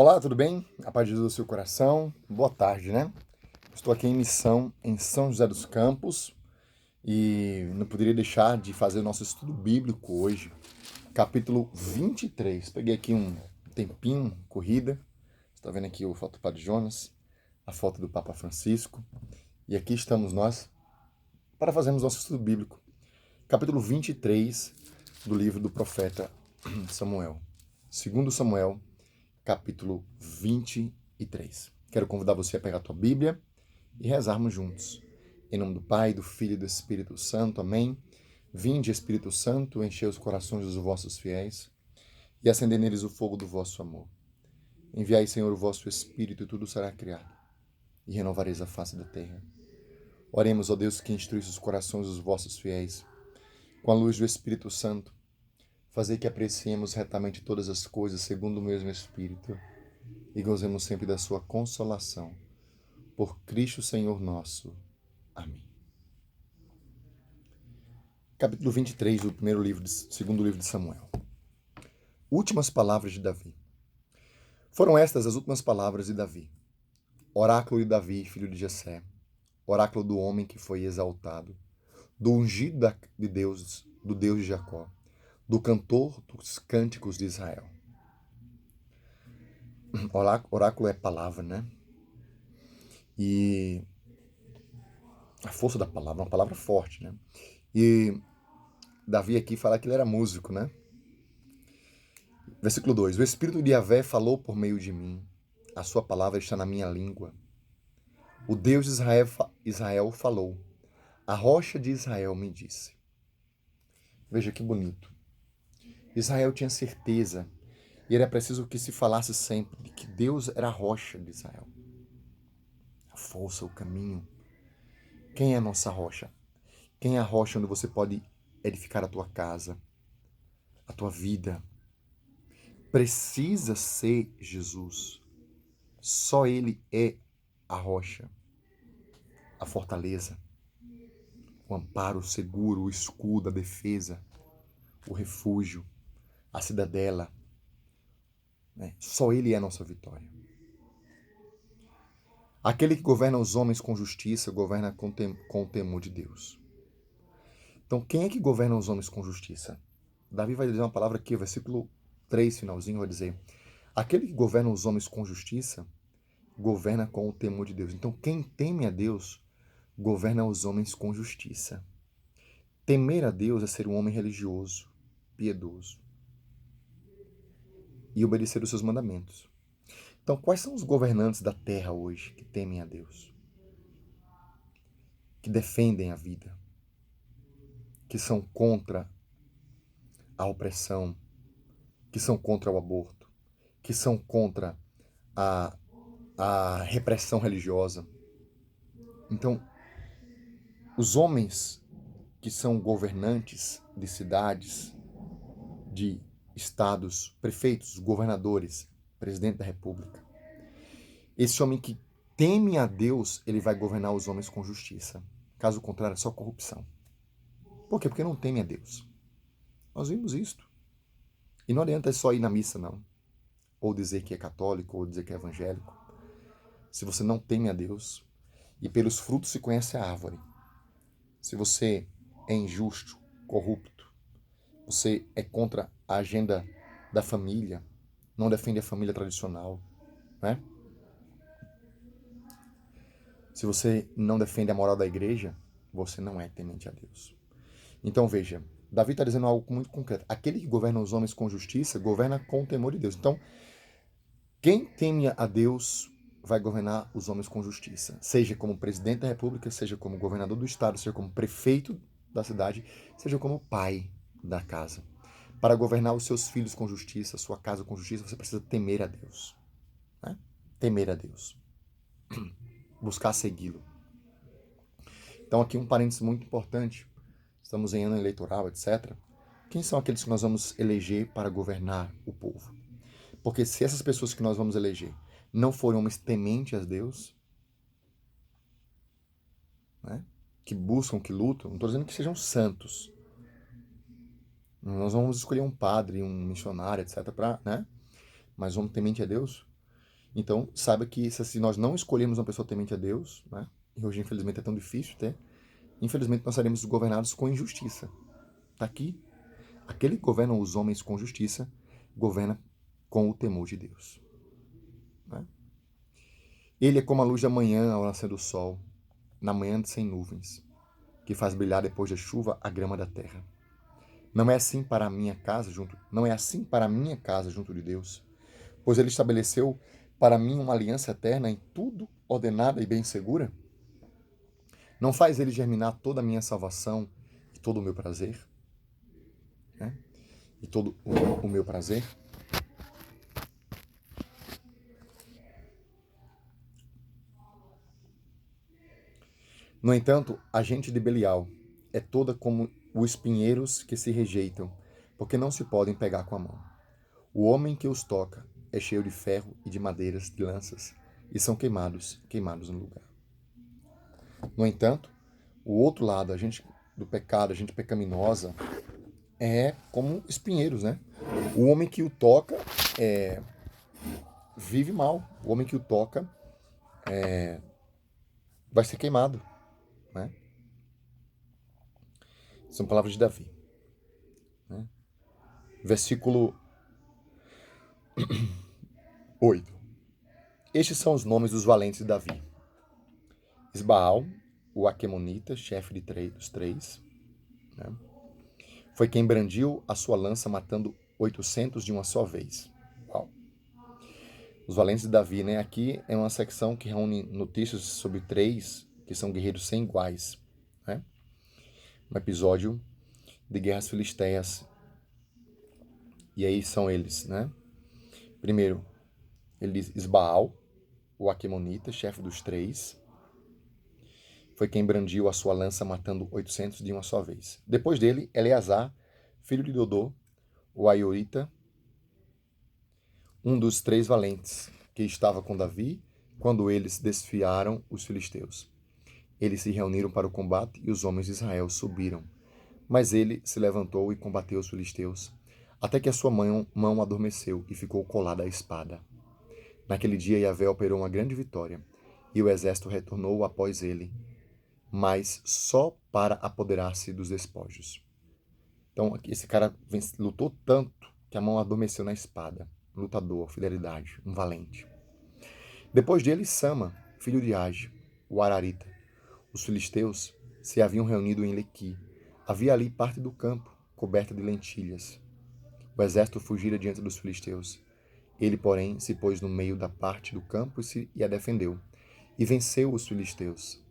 Olá, tudo bem? A paz de Jesus do seu coração. Boa tarde, né? Estou aqui em missão em São José dos Campos e não poderia deixar de fazer o nosso estudo bíblico hoje, capítulo 23. Peguei aqui um tempinho, corrida. Você está vendo aqui a foto do Padre Jonas, a foto do Papa Francisco. E aqui estamos nós para fazermos nosso estudo bíblico. Capítulo 23 do livro do profeta Samuel. Segundo Samuel, capítulo 23. Quero convidar você a pegar a tua Bíblia e rezarmos juntos. Em nome do Pai, do Filho e do Espírito Santo. Amém. Vinde, Espírito Santo, enchei os corações dos vossos fiéis e acendei neles o fogo do vosso amor. Enviai, Senhor, o vosso Espírito e tudo será criado e renovareis a face da terra. Oremos, ó Deus, que instruís os corações dos vossos fiéis com a luz do Espírito Santo. Fazei que apreciemos retamente todas as coisas segundo o mesmo Espírito e gozemos sempre da sua consolação. Por Cristo Senhor nosso. Amém. Capítulo 23 do segundo livro de Samuel. Últimas palavras de Davi. Foram estas as últimas palavras de Davi. Oráculo de Davi, filho de Jessé. Oráculo do homem que foi exaltado. Do ungido de Deus, do Deus de Jacó. Do cantor dos cânticos de Israel. Oráculo é palavra, né? E a força da palavra, uma palavra forte, né? E Davi aqui fala que ele era músico, né? Versículo 2. O Espírito de Yahvé falou por meio de mim. A sua palavra está na minha língua. O Deus de Israel falou. A rocha de Israel me disse. Veja que bonito. Israel tinha certeza, e era preciso que se falasse sempre, de que Deus era a rocha de Israel. A força, o caminho. Quem é a nossa rocha? Quem é a rocha onde você pode edificar a tua casa, a tua vida? Precisa ser Jesus. Só Ele é a rocha, a fortaleza, o amparo, o seguro, o escudo, a defesa, o refúgio, a cidadela. Né? Só Ele é a nossa vitória. Aquele que governa os homens com justiça, governa com o temor de Deus. Então, quem é que governa os homens com justiça? Davi vai dizer uma palavra aqui, versículo 3, finalzinho, vai dizer: aquele que governa os homens com justiça, governa com o temor de Deus. Então, quem teme a Deus, governa os homens com justiça. Temer a Deus é ser um homem religioso, piedoso e obedecer os seus mandamentos. Então, quais são os governantes da terra hoje que temem a Deus? Que defendem a vida? Que são contra a opressão? Que são contra o aborto? Que são contra a repressão religiosa? Então, os homens que são governantes de cidades, de estados, prefeitos, governadores, presidente da república, esse homem que teme a Deus, ele vai governar os homens com justiça. Caso contrário, é só corrupção. Por quê? Porque não teme a Deus. Nós vimos isto. E não adianta só ir na missa, não. Ou dizer que é católico, ou dizer que é evangélico. Se você não teme a Deus, e pelos frutos se conhece a árvore. Se você é injusto, corrupto, você é contra a agenda da família, não defende a família tradicional, né? Se você não defende a moral da igreja, você não é temente a Deus. Então veja, Davi está dizendo algo muito concreto. Aquele que governa os homens com justiça, governa com o temor de Deus. Então, quem teme a Deus vai governar os homens com justiça. Seja como presidente da república, seja como governador do estado, seja como prefeito da cidade, seja como pai da casa. Para governar os seus filhos com justiça, a sua casa com justiça, você precisa temer a Deus. Né? Temer a Deus. Buscar segui-lo. Então aqui um parênteses muito importante. Estamos em ano eleitoral, etc. Quem são aqueles que nós vamos eleger para governar o povo? Porque se essas pessoas que nós vamos eleger não forem homens tementes a Deus, né, que buscam, que lutam, não estou dizendo que sejam santos. Nós vamos escolher um padre, um missionário, etc. Né? Mas homem temente a Deus, Então, saiba que se nós não escolhermos uma pessoa temente a Deus, né? E hoje, infelizmente, é tão difícil ter, infelizmente, nós seremos governados com injustiça. Está aqui. Aquele que governa os homens com justiça, governa com o temor de Deus. Né? Ele é como a luz da manhã ao nascer do sol, na manhã sem nuvens, que faz brilhar depois da chuva a grama da terra. Não é assim para a minha casa junto de Deus, pois ele estabeleceu para mim uma aliança eterna em tudo ordenada e bem segura. Não faz ele germinar toda a minha salvação e todo o meu prazer, né? E todo o meu prazer. No entanto, a gente de Belial é toda como os pinheiros que se rejeitam, porque não se podem pegar com a mão. O homem que os toca é cheio de ferro e de madeiras de lanças, e são queimados no lugar. No entanto, o outro lado, a gente do pecado, a gente pecaminosa, é como espinheiros, né? O homem que o toca vive mal. O homem que o toca vai ser queimado, né? São palavras de Davi. Né? Versículo 8. Estes são os nomes dos valentes de Davi. Isbaal, o Aquemonita, chefe dos três, né? Foi quem brandiu a sua lança matando 800 de uma só vez. Uau. Os valentes de Davi, né? Aqui é uma secção que reúne notícias sobre três que são guerreiros sem iguais, né? Um episódio de guerras filisteias. E aí são eles, né? Primeiro, ele diz Isbaal, o Aquemonita, chefe dos três. Foi quem brandiu a sua lança matando 800 de uma só vez. Depois dele, Eleazar, filho de Dodô, o Aiorita, um dos três valentes que estava com Davi quando eles desfiaram os filisteus. Eles se reuniram para o combate e os homens de Israel subiram. Mas ele se levantou e combateu os filisteus, até que a sua mão adormeceu e ficou colada à espada. Naquele dia, Yahvé operou uma grande vitória, e o exército retornou após ele, mas só para apoderar-se dos despojos. Então, esse cara lutou tanto que a mão adormeceu na espada. Lutador, fidelidade, um valente. Depois dele, Sama, filho de Age, o Ararita. Os filisteus se haviam reunido em Lequi. Havia ali parte do campo, coberta de lentilhas. O exército fugira diante dos filisteus. Ele, porém, se pôs no meio da parte do campo e a defendeu, e venceu os filisteus.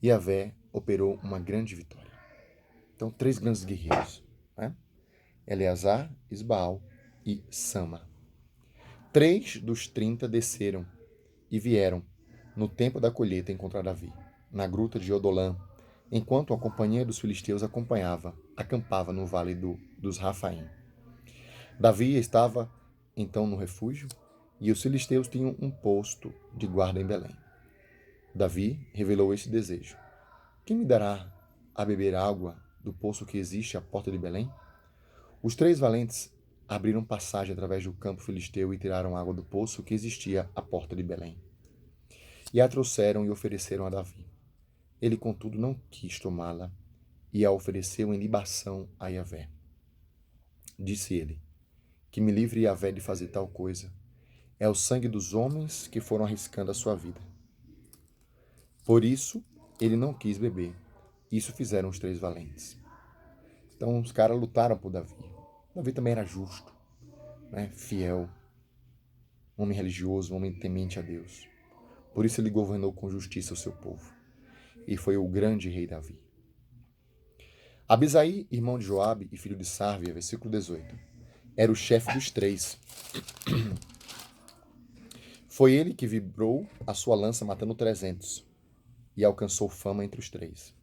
Yahvé operou uma grande vitória. Então, três grandes guerreiros, né? Eleazar, Isbaal e Sama. 3 dos 30 desceram e vieram, no tempo da colheita, encontrar Davi, na gruta de Odolã, enquanto a companhia dos filisteus acampava no vale dos Rafaim. Davi estava então no refúgio, e os filisteus tinham um posto de guarda em Belém. Davi revelou este desejo: quem me dará a beber água do poço que existe à porta de Belém? Os três valentes abriram passagem através do campo filisteu e tiraram água do poço que existia à porta de Belém. E a trouxeram e ofereceram a Davi. Ele, contudo, não quis tomá-la e a ofereceu em libação a Yahvé. Disse ele: que me livre Yahvé de fazer tal coisa. É o sangue dos homens que foram arriscando a sua vida. Por isso, ele não quis beber. Isso fizeram os três valentes. Então, os caras lutaram por Davi. Davi também era justo, né? Fiel, um homem religioso, um homem temente a Deus. Por isso ele governou com justiça o seu povo. E foi o grande rei Davi. Abisaí, irmão de Joabe e filho de Sárvia, versículo 18, era o chefe dos três. Foi ele que vibrou a sua lança matando 300 e alcançou fama entre os três.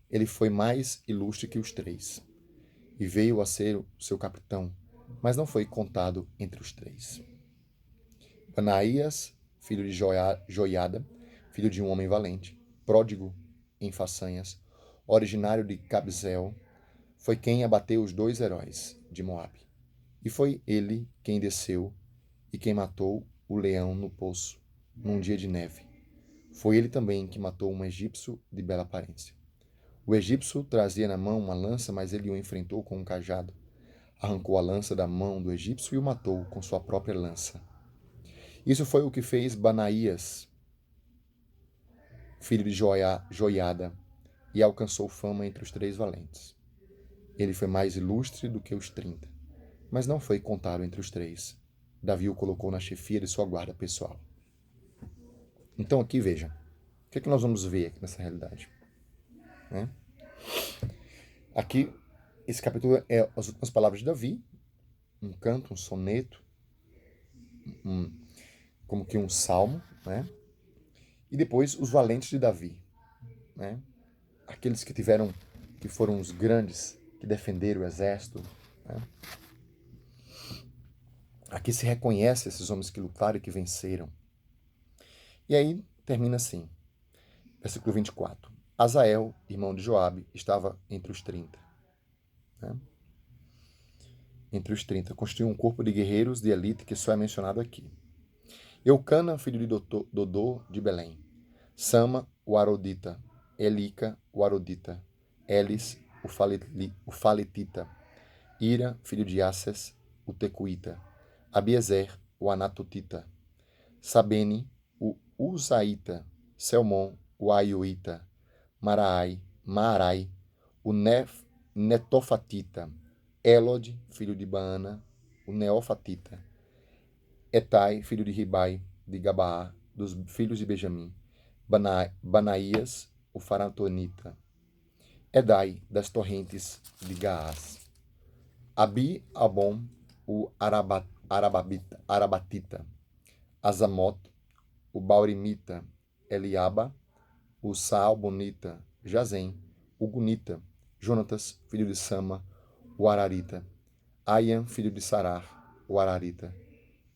Ele foi mais ilustre que os três e veio a ser o seu capitão, mas não foi contado entre os três. Banaías, filho de Joiada, filho de um homem valente, pródigo em façanhas, originário de Cabzel, foi quem abateu os dois heróis de Moabe. E foi ele quem desceu e quem matou o leão no poço, num dia de neve. Foi ele também que matou um egípcio de bela aparência. O egípcio trazia na mão uma lança, mas ele o enfrentou com um cajado. Arrancou a lança da mão do egípcio e o matou com sua própria lança. Isso foi o que fez Banaías, filho de Joiada, e alcançou fama entre os 3 valentes. Ele foi mais ilustre do que os 30, mas não foi contado entre os 3. Davi o colocou na chefia de sua guarda pessoal. Então aqui veja, o que é que nós vamos ver aqui nessa realidade? Né? Aqui, esse capítulo é as últimas palavras de Davi, um canto, um soneto, como que um salmo, né? E depois os valentes de Davi, né? Aqueles que foram os grandes, que defenderam o exército, né? Aqui se reconhece esses homens que lutaram e que venceram. E aí termina assim, versículo 24. Azael, irmão de Joabe, estava entre os 30. Né? Entre os 30. Constituiu um corpo de guerreiros de elite que só é mencionado aqui. Eucana, filho de Dodô de Belém. Sama, o Arodita. Elica, o Arodita. Elis, o Faletita. Ira, filho de Asses, o Tecuíta. Abiezer, o Anatotita. Sabene, o Uzaíta. Selmon, o Aioíta. Maarai, o Netofatita. Elod, filho de Baana, o Neofatita. Etai, filho de Ribai, de Gabaá, dos filhos de Benjamim. Banaías, o Faratonita. Edai, das torrentes de Gaás. Abi-Abom, o Arabatita. Azamot, o Baurimita. Eliaba, o Saalbonita. Jazem, o Gunita. Jonatas, filho de Sama, o Ararita. Aian, filho de Sarar, o Ararita.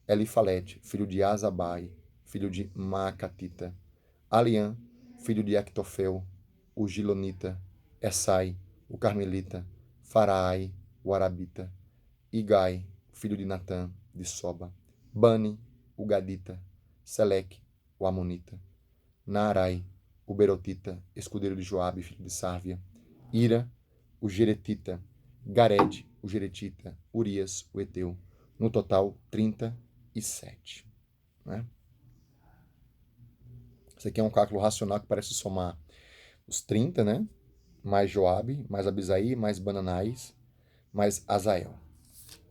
Elifalete, filho de Azabai, filho de Maacatita. Alian, filho de Actofel, o Gilonita. Essai, o Carmelita. Faraai, o Arabita. Igai, filho de Natã, de Soba. Bani, o Gadita. Selec, o Amonita. Naarai, o Berotita, escudeiro de Joabe, filho de Sárvia. Ira, o Geretita. Gared, o Geretita. Urias, o Eteu. No total, 37. Né? Isso aqui é um cálculo racional que parece somar os 30, né? Mais Joabe, mais Abisaí, mais Bananais, mais Azael.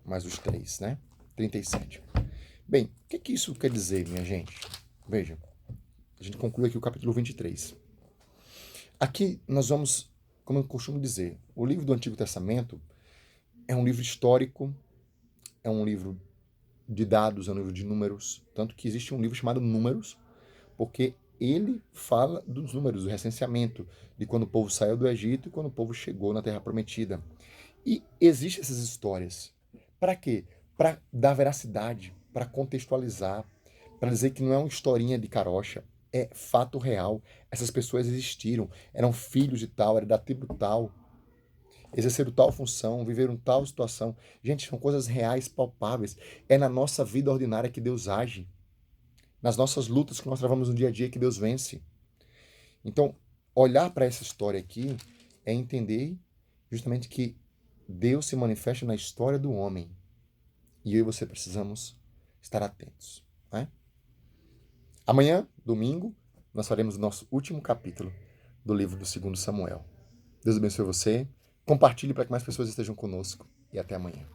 Mais os 3, né? 37. Bem, o que isso quer dizer, minha gente? Veja, a gente conclui aqui o capítulo 23. Aqui nós vamos, como eu costumo dizer, o livro do Antigo Testamento é um livro histórico, é um livro de dados, é um livro de números, tanto que existe um livro chamado Números, porque ele fala dos números, do recenseamento, de quando o povo saiu do Egito e quando o povo chegou na Terra Prometida. E existem essas histórias. Para quê? Para dar veracidade, para contextualizar, para dizer que não é uma historinha de carocha, é fato real. Essas pessoas existiram, eram filhos de tal, era da tribo tal, exerceram tal função, viveram tal situação. Gente, são coisas reais, palpáveis. É na nossa vida ordinária que Deus age. Nas nossas lutas que nós travamos no dia a dia que Deus vence. Então, olhar para essa história aqui é entender justamente que Deus se manifesta na história do homem. E eu e você precisamos estar atentos. Né? Amanhã, domingo, nós faremos o nosso último capítulo do livro do 2 Samuel. Deus abençoe você. Compartilhe para que mais pessoas estejam conosco. E até amanhã.